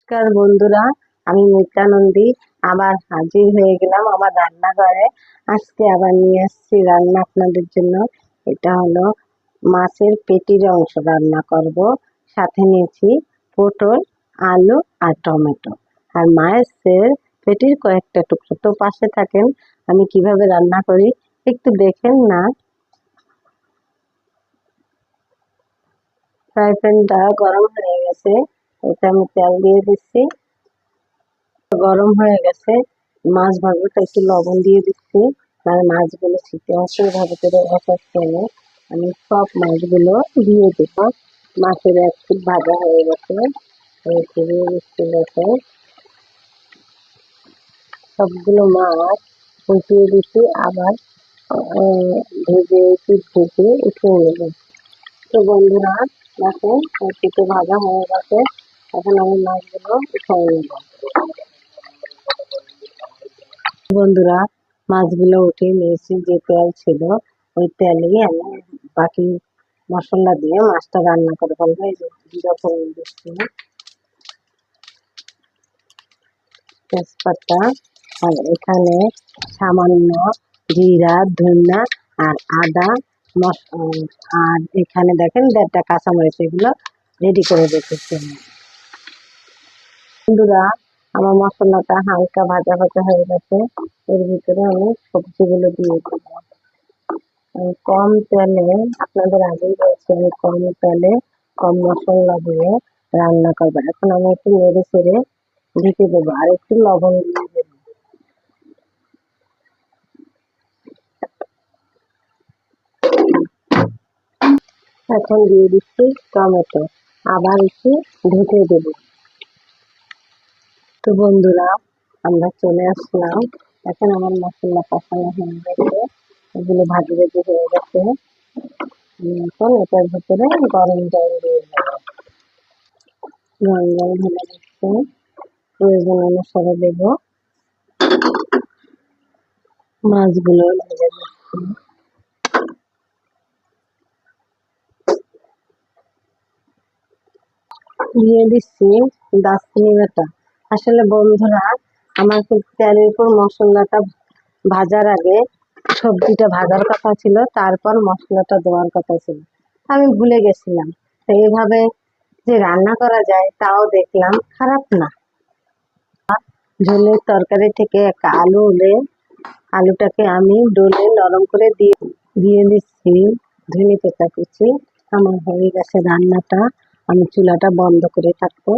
নমস্কার বন্ধুরা, আমি নিত্যানন্দী আবার হাজির হয়ে গেলাম আমার রান্নাঘরে। আজকে আবার নিয়ে এসেছি রান্না আপনাদের জন্য। এটা হলো মাছের পেটির অংশ রান্না করব। সাথে নিয়েছি পটল, আলু আর টমেটো আর মাছের পেটির কয়েকটা টুকরো। তো পাশে থাকেন, আমি কিভাবে রান্না করি একটু দেখেন না। ফ্রাই প্যানটা গরম হয়ে গেছে, এতে আমি তেল দিয়ে দিচ্ছি। গরম হয়ে গেছে, মাছ ভাজবো তাই একটু লবণ দিয়ে দিচ্ছি, মানে মাছগুলো ছিটে আসে ভাবে করে এক এক করে আমি সব মাছগুলো দিয়ে দেব। মাছের এক পিঠ ভাজা হয়ে গেছে, দিয়ে দিচ্ছি গেছে সবগুলো মাছ উঠিয়ে দিচ্ছি, আবার ভেজে ভেজে উঠিয়ে নেব। তো বন্ধুরা দেখেন একটু ভাজা হয়ে গেছে, এখন আমি মাছগুলো উঠিয়ে নেব। বন্ধুরা মাছগুলো উঠিয়ে নিয়েছি, যে তেল ছিল ওই তেলেই আমি বাকি মশলা দিয়ে মাছটা রান্না করে ফেলবো। এই যে জিরা ফোড়ন দিচ্ছি, তেজপাতা, আর এখানে সামান্য জিরা, ধনিয়া আর আদা আর এখানে দেখেন 1.5টা কাঁচামরিচ, এগুলো রেডি করে রেখেছি। বন্ধুরা আমার মশলাটা হালকা ভাজা ভাজা হয়ে গেছে, এর ভিতরে আমি সবজিগুলো দিয়ে দেবো। কম তেলে, আপনাদের আগেই বলছি আমি কম তেলে কম মশলা দিয়ে রান্না করবো। এখন আমি একটু নেড়ে চেড়ে ঢেকে দেবো আর একটু লবণ দিয়ে দেবো। এখন দিয়ে দিচ্ছি টমেটো, আবার একটু ঢেকে দেবো। তো বন্ধুরা আমরা চলে আসলাম, এখন আমার মশলা কষানো হয়ে গেছে, এগুলো ভাজি ভাজি হয়ে গেছে। এখন এটার ভিতরে গরম জল দিয়ে দেবো। গরম জল ঢেলে দিচ্ছি, প্রয়োজন অনুসারে দেবো। মাছগুলো ভেজে দিচ্ছি, দিয়ে দিচ্ছি দারচিনি বাটা। আসলে বন্ধুরা আমার তেলের উপর মশলাটা ভাজার আগে সবজিটা ভাজার কথা ছিল, তারপর মশলাটা দেওয়ার কথা ছিল, আমি ভুলে গেছিলাম। তো এইভাবে যে রান্না করা যায় তাও দেখলাম, খারাপ না। ঝোলের তরকারি থেকে একটা আলু হলে আলুটাকে আমি ডলে নরম করে দিয়ে দিচ্ছি ধনে পাতা কুচি। আমার হয়ে গেছে রান্নাটা, আমি চুলাটা বন্ধ করে থাকবো।